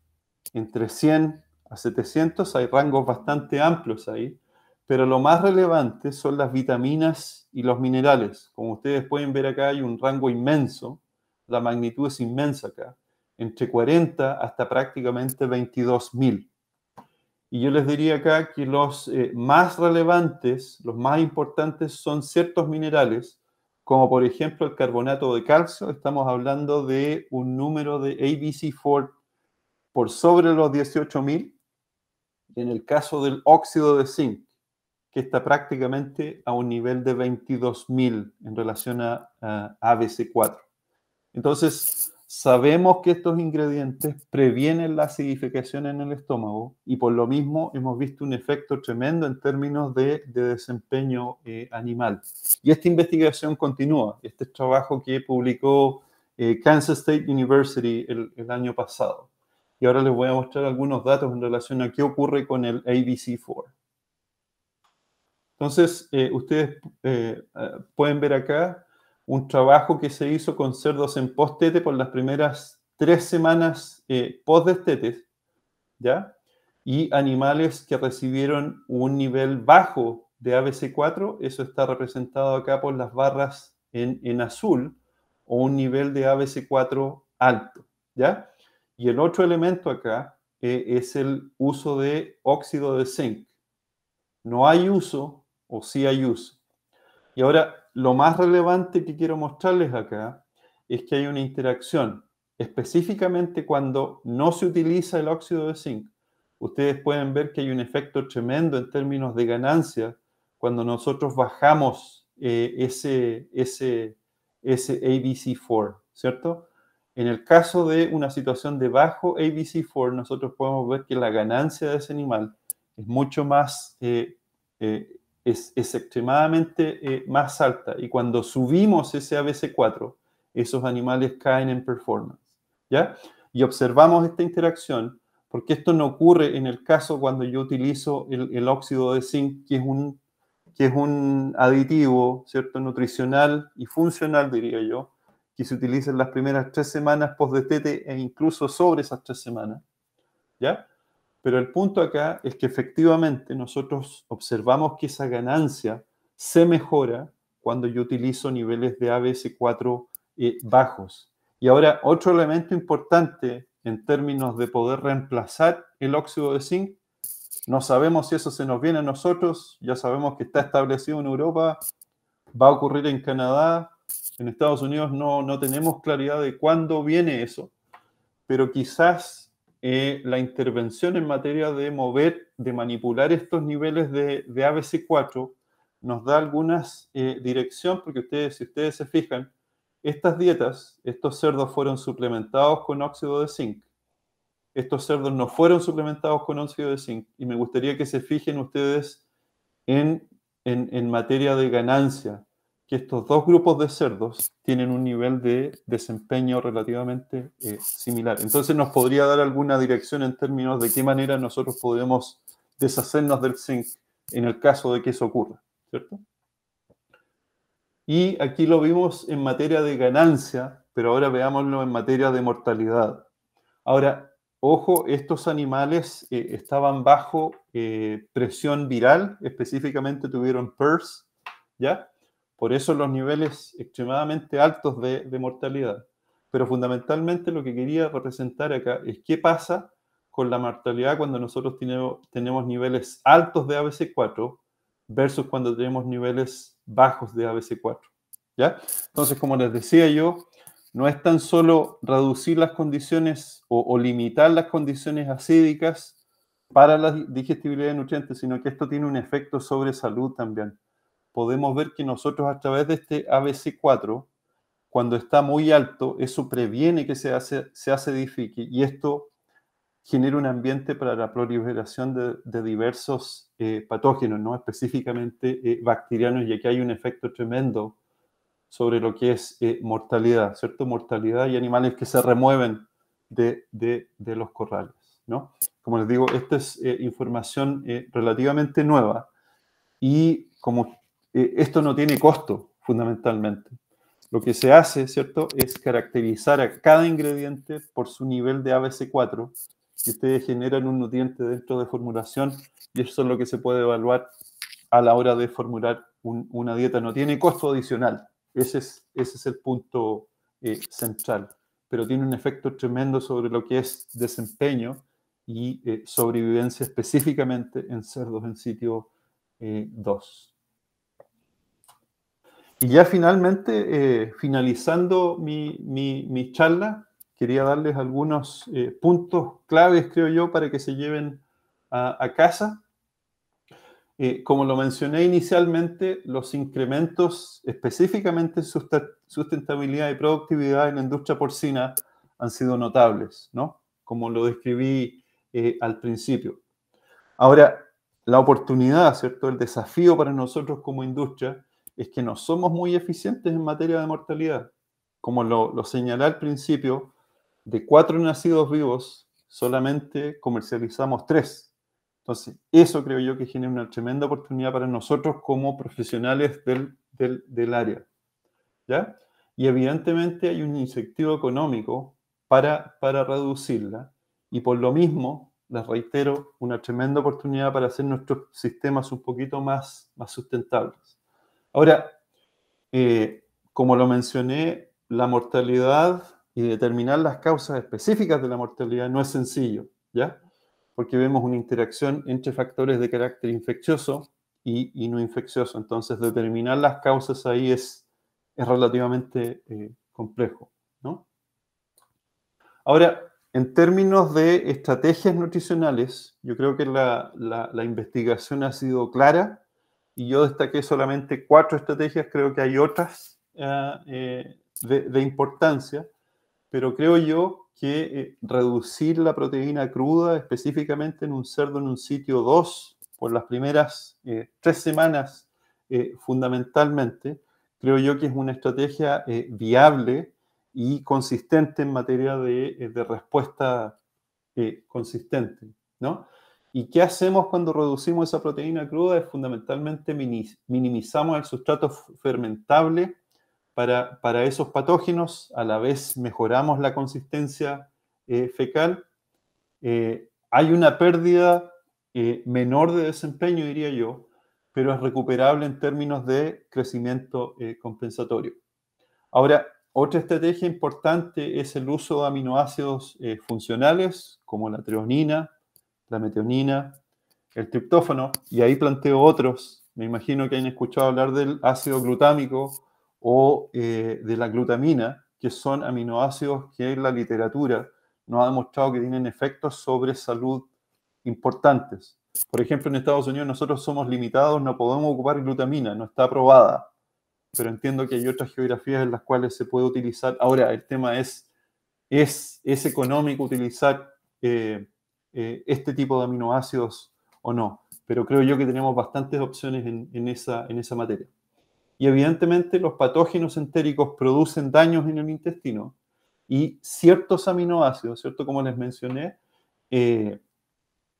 entre 100 a 700, hay rangos bastante amplios ahí, pero lo más relevante son las vitaminas y los minerales. Como ustedes pueden ver acá hay un rango inmenso, la magnitud es inmensa acá, entre 40 hasta prácticamente 22.000. Y yo les diría acá que los más relevantes, los más importantes son ciertos minerales, como por ejemplo el carbonato de calcio. Estamos hablando de un número de ABC4 por sobre los 18.000. Y en el caso del óxido de zinc, que está prácticamente a un nivel de 22.000 en relación a ABC4. Entonces, sabemos que estos ingredientes previenen la acidificación en el estómago y por lo mismo hemos visto un efecto tremendo en términos de desempeño animal. Y esta investigación continúa. Este es trabajo que publicó Kansas State University el año pasado. Y ahora les voy a mostrar algunos datos en relación a qué ocurre con el ABC4. Entonces, ustedes pueden ver acá un trabajo que se hizo con cerdos en post-tete por las primeras 3 semanas post-destetes, ¿ya? Y animales que recibieron un nivel bajo de ABC4, eso está representado acá por las barras en azul, o un nivel de ABC4 alto, ¿ya? Y el otro elemento acá es el uso de óxido de zinc. No hay uso o sí hay uso. Y ahora, lo más relevante que quiero mostrarles acá es que hay una interacción, específicamente cuando no se utiliza el óxido de zinc. Ustedes pueden ver que hay un efecto tremendo en términos de ganancia cuando nosotros bajamos ese ABC4, ¿cierto? En el caso de una situación de bajo ABC4, nosotros podemos ver que la ganancia de ese animal es mucho más es extremadamente más alta. Y cuando subimos ese ABC4, esos animales caen en performance, ¿ya? Y observamos esta interacción, porque esto no ocurre en el caso cuando yo utilizo el óxido de zinc, que es un aditivo, ¿cierto? Nutricional y funcional, diría yo, que se utiliza en las primeras 3 semanas post-destete e incluso sobre esas 3 semanas, ¿ya? Pero el punto acá es que efectivamente nosotros observamos que esa ganancia se mejora cuando yo utilizo niveles de ABS4 bajos. Y ahora, otro elemento importante en términos de poder reemplazar el óxido de zinc, no sabemos si eso se nos viene a nosotros, ya sabemos que está establecido en Europa, va a ocurrir en Canadá, en Estados Unidos no tenemos claridad de cuándo viene eso, pero quizás la intervención en materia de mover, de manipular estos niveles de ABC4 nos da algunas dirección, porque si ustedes se fijan, estas dietas, estos cerdos fueron suplementados con óxido de zinc. Estos cerdos no fueron suplementados con óxido de zinc. Y me gustaría que se fijen ustedes en materia de ganancia, que estos dos grupos de cerdos tienen un nivel de desempeño relativamente similar. Entonces nos podría dar alguna dirección en términos de qué manera nosotros podemos deshacernos del zinc en el caso de que eso ocurra, ¿cierto? Y aquí lo vimos en materia de ganancia, pero ahora veámoslo en materia de mortalidad. Ahora, ojo, estos animales estaban bajo presión viral, específicamente tuvieron PRRS, ¿ya? Por eso los niveles extremadamente altos de mortalidad. Pero fundamentalmente lo que quería representar acá es qué pasa con la mortalidad cuando nosotros tenemos niveles altos de ABC4 versus cuando tenemos niveles bajos de ABC4, ¿ya? Entonces, como les decía yo, no es tan solo reducir las condiciones o limitar las condiciones acídicas para la digestibilidad de nutrientes, sino que esto tiene un efecto sobre salud también. Podemos ver que nosotros a través de este ABC4, cuando está muy alto, eso previene que se acidifique y esto genera un ambiente para la proliferación de diversos patógenos, ¿no? Específicamente bacterianos, y aquí hay un efecto tremendo sobre lo que es mortalidad, ¿cierto? Mortalidad y animales que se remueven de los corrales, ¿no? Como les digo, esta es información relativamente nueva y como esto no tiene costo, fundamentalmente. Lo que se hace, ¿cierto?, es caracterizar a cada ingrediente por su nivel de ABC4, que ustedes generan un nutriente dentro de formulación y eso es lo que se puede evaluar a la hora de formular una dieta. No tiene costo adicional. Ese es el punto central. Pero tiene un efecto tremendo sobre lo que es desempeño y sobrevivencia específicamente en cerdos en sitio 2. Y ya finalmente, finalizando mi charla, quería darles algunos puntos claves, creo yo, para que se lleven a casa. Como lo mencioné inicialmente, los incrementos específicamente en sustentabilidad y productividad en la industria porcina han sido notables, ¿no? Como lo describí al principio. Ahora, la oportunidad, ¿cierto? El desafío para nosotros como industria es que no somos muy eficientes en materia de mortalidad. Como lo señalé al principio, de 4 nacidos vivos, solamente comercializamos 3. Entonces, eso creo yo que genera una tremenda oportunidad para nosotros como profesionales del área, ¿ya? Y evidentemente hay un incentivo económico para reducirla. Y por lo mismo, les reitero, una tremenda oportunidad para hacer nuestros sistemas un poquito más sustentables. Ahora, como lo mencioné, la mortalidad y determinar las causas específicas de la mortalidad no es sencillo, ¿ya? Porque vemos una interacción entre factores de carácter infeccioso y no infeccioso. Entonces, determinar las causas ahí es relativamente complejo, ¿no? Ahora, en términos de estrategias nutricionales, yo creo que la investigación ha sido clara y yo destaqué solamente 4 estrategias, creo que hay otras de importancia, pero creo yo que reducir la proteína cruda, específicamente en un cerdo en un sitio 2, por las primeras 3 semanas fundamentalmente, creo yo que es una estrategia viable y consistente en materia de respuesta consistente, ¿no? ¿Y qué hacemos cuando reducimos esa proteína cruda? Es fundamentalmente minimizamos el sustrato fermentable para esos patógenos, a la vez mejoramos la consistencia fecal. Hay una pérdida menor de desempeño, diría yo, pero es recuperable en términos de crecimiento compensatorio. Ahora, otra estrategia importante es el uso de aminoácidos funcionales, como la treonina, la metionina, el triptófano, y ahí planteo otros. Me imagino que hayan escuchado hablar del ácido glutámico o de la glutamina, que son aminoácidos que en la literatura nos ha demostrado que tienen efectos sobre salud importantes. Por ejemplo, en Estados Unidos nosotros somos limitados, no podemos ocupar glutamina, no está aprobada, pero entiendo que hay otras geografías en las cuales se puede utilizar. Ahora, el tema es económico utilizar este tipo de aminoácidos o no, pero creo yo que tenemos bastantes opciones en esa materia. Y evidentemente los patógenos entéricos producen daños en el intestino y ciertos aminoácidos, ¿cierto? Como les mencioné,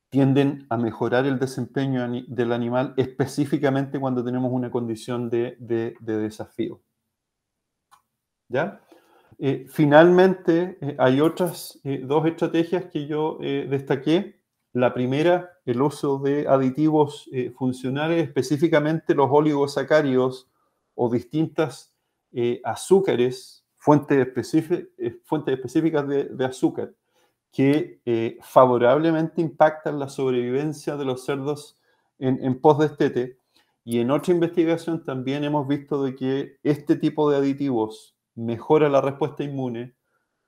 tienden a mejorar el desempeño del animal, específicamente cuando tenemos una condición de desafío. ¿Ya? Finalmente, hay otras 2 estrategias que yo destaqué. La primera, el uso de aditivos funcionales, específicamente los oligosacáridos o distintas azúcares, fuentes específicas de azúcar, que favorablemente impactan la sobrevivencia de los cerdos en post-destete. Y en otra investigación también hemos visto de que este tipo de aditivos mejora la respuesta inmune,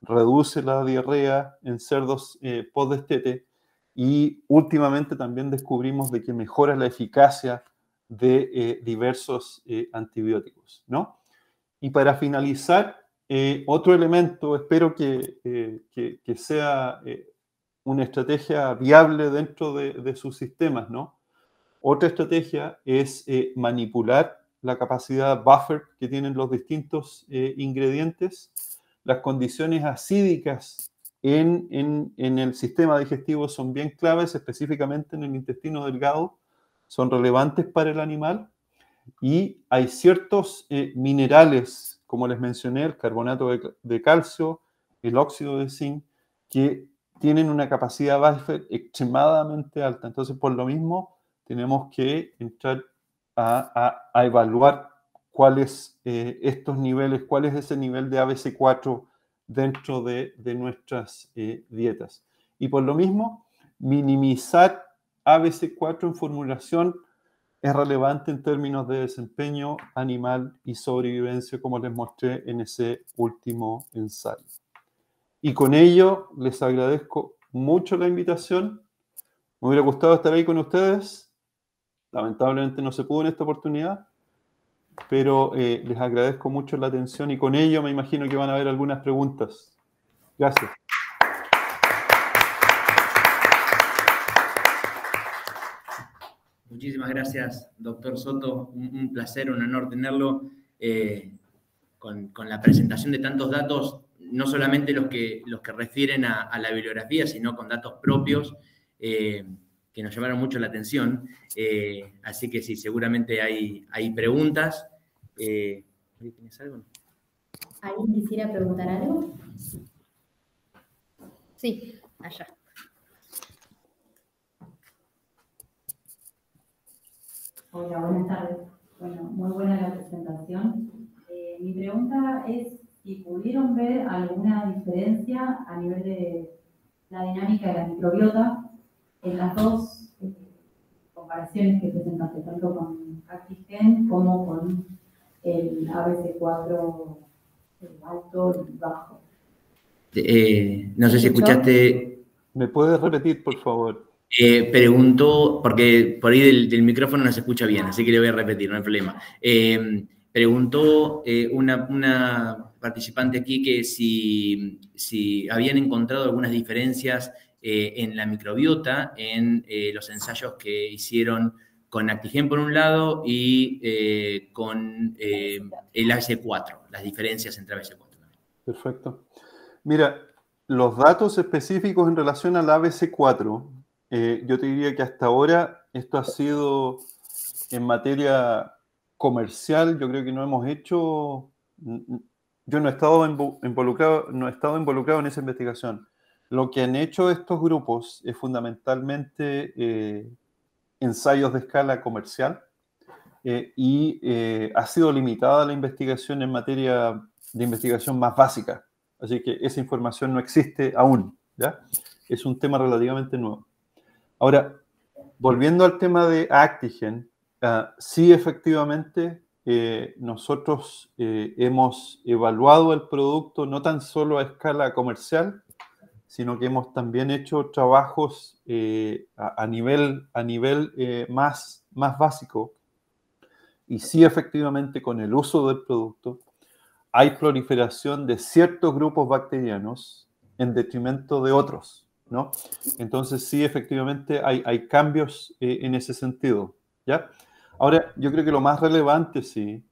reduce la diarrea en cerdos post-destete y últimamente también descubrimos de que mejora la eficacia de diversos antibióticos, ¿no? Y para finalizar, otro elemento, espero que sea una estrategia viable dentro de sus sistemas, ¿no? Otra estrategia es manipular la capacidad buffer que tienen los distintos ingredientes. Las condiciones acídicas en el sistema digestivo son bien claves, específicamente en el intestino delgado, son relevantes para el animal. Y hay ciertos minerales, como les mencioné, el carbonato de calcio, el óxido de zinc, que tienen una capacidad buffer extremadamente alta. Entonces, por lo mismo, tenemos que entrar a evaluar cuáles estos niveles, cuál es ese nivel de ABC4 dentro de nuestras dietas. Y por lo mismo, minimizar ABC4 en formulación es relevante en términos de desempeño animal y sobrevivencia, como les mostré en ese último ensayo. Y con ello les agradezco mucho la invitación. Me hubiera gustado estar ahí con ustedes. Lamentablemente no se pudo en esta oportunidad, pero les agradezco mucho la atención y con ello me imagino que van a haber algunas preguntas. Gracias. Muchísimas gracias, doctor Soto. Un placer, un honor tenerlo con la presentación de tantos datos, no solamente los que refieren a la bibliografía, sino con datos propios que nos llamaron mucho la atención. Así que sí, seguramente hay preguntas. ¿Tienes algo? ¿Alguien quisiera preguntar algo? Sí, allá. Hola, buenas tardes. Bueno, muy buena la presentación. Mi pregunta es si pudieron ver alguna diferencia a nivel de la dinámica de la microbiota en las dos comparaciones que presentaste, tanto con ActiGen como con el ABC4 alto y bajo. No sé si escuchaste. ¿Me puedes repetir, por favor? Preguntó, porque por ahí del micrófono no se escucha bien, así que le voy a repetir, no hay problema. Preguntó una participante aquí que si habían encontrado algunas diferencias en la microbiota en los ensayos que hicieron con ActiGen por un lado y con el ABC4, las diferencias entre ABC4. Perfecto. Mira, los datos específicos en relación al ABC4, yo te diría que hasta ahora esto ha sido en materia comercial, yo creo que no hemos hecho, yo no he estado involucrado en esa investigación. Lo que han hecho estos grupos es fundamentalmente ensayos de escala comercial y ha sido limitada la investigación en materia de investigación más básica. Así que esa información no existe aún, ¿ya? Es un tema relativamente nuevo. Ahora, volviendo al tema de ActiGen, sí, efectivamente, nosotros hemos evaluado el producto no tan solo a escala comercial, sino que hemos también hecho trabajos a nivel más básico. Y sí, efectivamente, con el uso del producto, hay proliferación de ciertos grupos bacterianos en detrimento de otros, ¿no? Entonces, sí, efectivamente, hay cambios en ese sentido, ¿ya? Ahora, yo creo que lo más relevante, sí,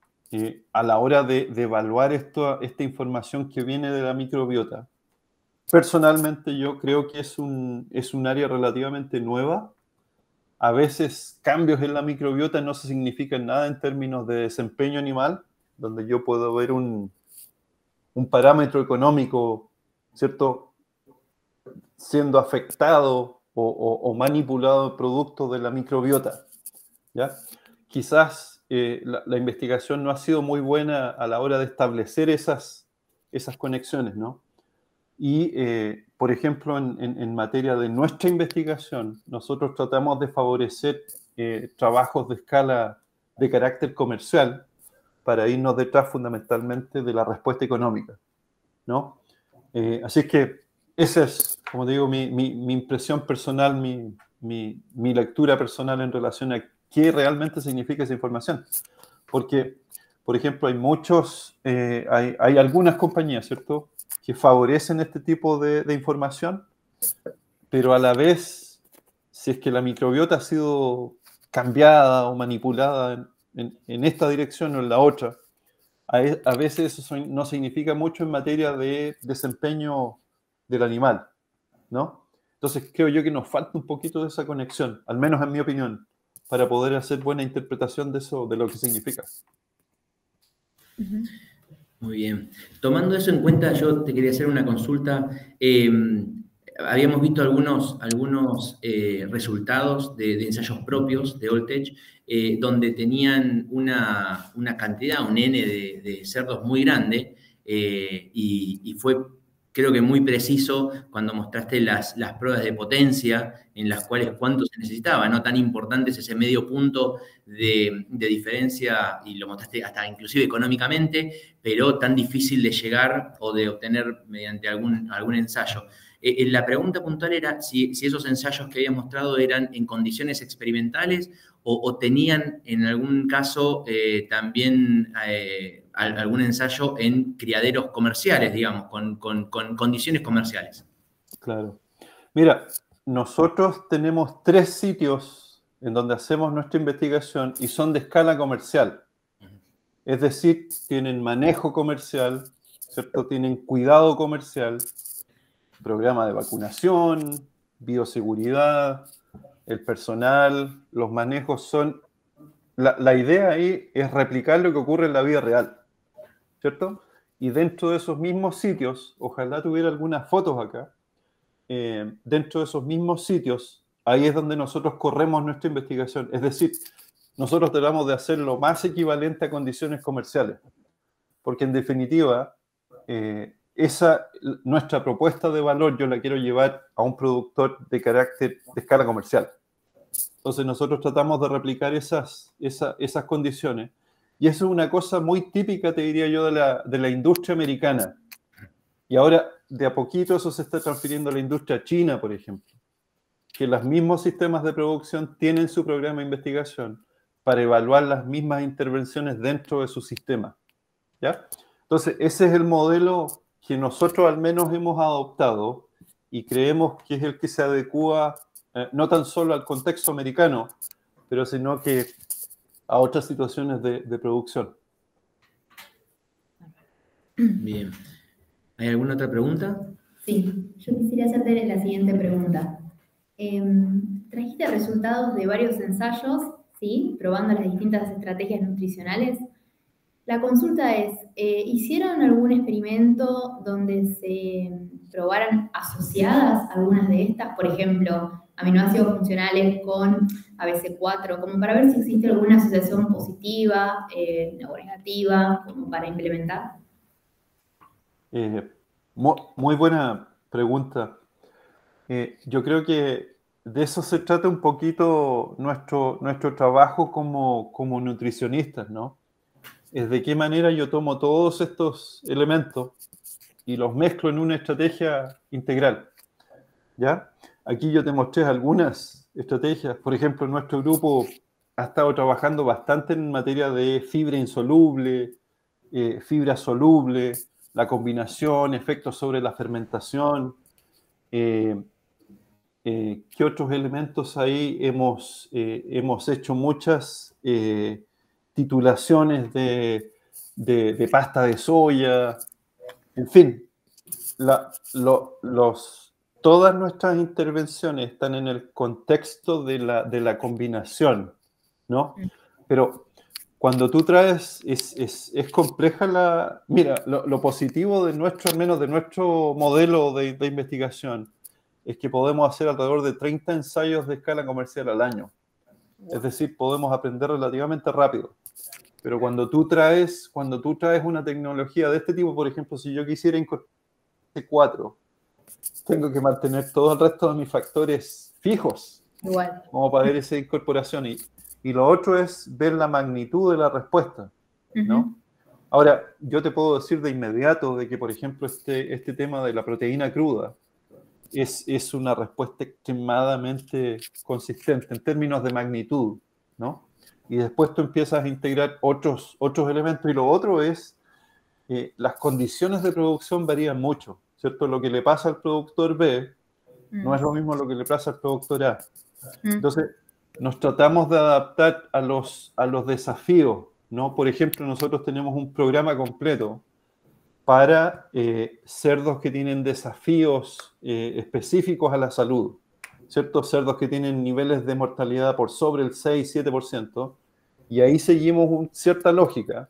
a la hora de evaluar esta información que viene de la microbiota, personalmente yo creo que es un área relativamente nueva. A veces cambios en la microbiota no se significan nada en términos de desempeño animal, donde yo puedo ver un parámetro económico, ¿cierto?, siendo afectado o manipulado producto de la microbiota, ¿ya? Quizás la investigación no ha sido muy buena a la hora de establecer esas conexiones, ¿no? Y, por ejemplo, en materia de nuestra investigación, nosotros tratamos de favorecer trabajos de escala de carácter comercial para irnos detrás fundamentalmente de la respuesta económica, ¿no? Así es que esa es, como digo, mi impresión personal, mi lectura personal en relación a qué realmente significa esa información. Porque, por ejemplo, hay algunas compañías, ¿cierto?, que favorecen este tipo de información, pero a la vez, si es que la microbiota ha sido cambiada o manipulada en esta dirección o en la otra, a veces eso no significa mucho en materia de desempeño del animal, ¿no? Entonces creo yo que nos falta un poquito de esa conexión, al menos en mi opinión, para poder hacer buena interpretación de eso, de lo que significa. Muy bien. Tomando eso en cuenta, yo te quería hacer una consulta. Habíamos visto algunos resultados de ensayos propios de Alltech, donde tenían una cantidad, un N de cerdos muy grande, y fue, creo que muy preciso cuando mostraste las pruebas de potencia en las cuales cuánto se necesitaba, ¿no? Tan importante es ese medio punto de diferencia, y lo mostraste hasta inclusive económicamente, pero tan difícil de llegar o de obtener mediante algún ensayo. La pregunta puntual era si esos ensayos que había mostrado eran en condiciones experimentales o tenían en algún caso también algún ensayo en criaderos comerciales, digamos, con condiciones comerciales. Claro. Mira, nosotros tenemos 3 sitios en donde hacemos nuestra investigación y son de escala comercial. Es decir, tienen manejo comercial, ¿cierto? Tienen cuidado comercial, programa de vacunación, bioseguridad, el personal, los manejos son... La idea ahí es replicar lo que ocurre en la vida real, ¿cierto? Y dentro de esos mismos sitios, ojalá tuviera algunas fotos acá, dentro de esos mismos sitios, ahí es donde nosotros corremos nuestra investigación. Es decir, nosotros tratamos de hacer lo más equivalente a condiciones comerciales, porque en definitiva, nuestra propuesta de valor yo la quiero llevar a un productor de carácter de escala comercial. Entonces nosotros tratamos de replicar esas condiciones, y eso es una cosa muy típica, te diría yo, de la industria americana. Y ahora, de a poquito, eso se está transfiriendo a la industria china, por ejemplo, que los mismos sistemas de producción tienen su programa de investigación para evaluar las mismas intervenciones dentro de su sistema, ¿ya? Entonces, ese es el modelo que nosotros al menos hemos adoptado y creemos que es el que se adecua no tan solo al contexto americano, pero sino que a otras situaciones de producción. Bien. ¿Hay alguna otra pregunta? Sí, yo quisiera hacerte la siguiente pregunta. Trajiste resultados de varios ensayos, ¿sí? Probando las distintas estrategias nutricionales. La consulta es, ¿hicieron algún experimento donde se probaran asociadas algunas de estas? Por ejemplo, aminoácidos funcionales con ABC4, como para ver si existe alguna asociación positiva o negativa, como para implementar. Muy buena pregunta. Yo creo que de eso se trata un poquito nuestro trabajo como nutricionistas, ¿no? Es de qué manera yo tomo todos estos elementos y los mezclo en una estrategia integral, ¿ya? Aquí yo te mostré algunas estrategias. Por ejemplo, nuestro grupo ha estado trabajando bastante en materia de fibra insoluble, fibra soluble, la combinación, efectos sobre la fermentación. ¿Qué otros elementos ahí? Hemos hecho muchas titulaciones de pasta de soya. En fin, todas nuestras intervenciones están en el contexto de la combinación, ¿no? Pero cuando tú traes, es compleja Mira, lo positivo de al menos de nuestro modelo de investigación es que podemos hacer alrededor de 30 ensayos de escala comercial al año. Es decir, podemos aprender relativamente rápido. Pero cuando tú traes una tecnología de este tipo, por ejemplo, si yo quisiera incorporar 4, tengo que mantener todo el resto de mis factores fijos. Igual. Como para ver esa incorporación. Y lo otro es ver la magnitud de la respuesta, ¿no? Ahora, yo te puedo decir de inmediato de que, por ejemplo, este tema de la proteína cruda es una respuesta extremadamente consistente en términos de magnitud, ¿no? Y después tú empiezas a integrar otros elementos, y lo otro es las condiciones de producción varían mucho, ¿cierto? Lo que le pasa al productor B no es lo mismo lo que le pasa al productor A. Entonces, nos tratamos de adaptar a los desafíos, ¿no? Por ejemplo, nosotros tenemos un programa completo para cerdos que tienen desafíos específicos a la salud, ¿cierto? Cerdos que tienen niveles de mortalidad por sobre el 6-7%, y ahí seguimos cierta lógica,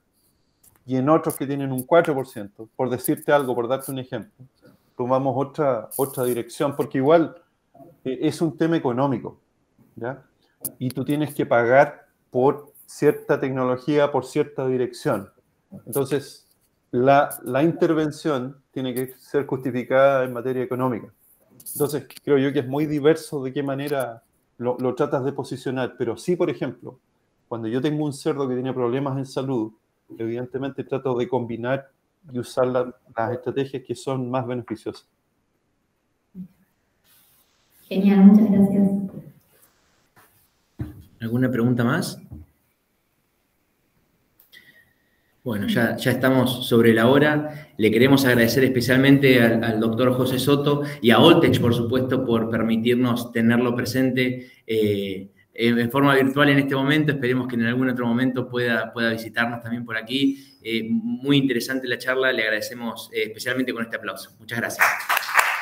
y en otros que tienen un 4%, por decirte algo, por darte un ejemplo, tomamos otra dirección, porque igual es un tema económico, ¿ya? Y tú tienes que pagar por cierta tecnología, por cierta dirección. Entonces, la intervención tiene que ser justificada en materia económica. Entonces, creo yo que es muy diverso de qué manera lo tratas de posicionar. Pero sí, por ejemplo, cuando yo tengo un cerdo que tiene problemas en salud, evidentemente trato de combinar y usar las estrategias que son más beneficiosas. Genial, muchas gracias. ¿Alguna pregunta más? Bueno, ya estamos sobre la hora. Le queremos agradecer especialmente al doctor José Soto y a Alltech, por supuesto, por permitirnos tenerlo presente en forma virtual en este momento. Esperemos que en algún otro momento pueda visitarnos también por aquí. Muy interesante la charla. Le agradecemos especialmente con este aplauso. Muchas gracias.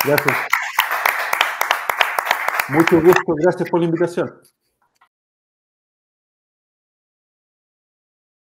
Gracias. Mucho gusto. Gracias por la invitación.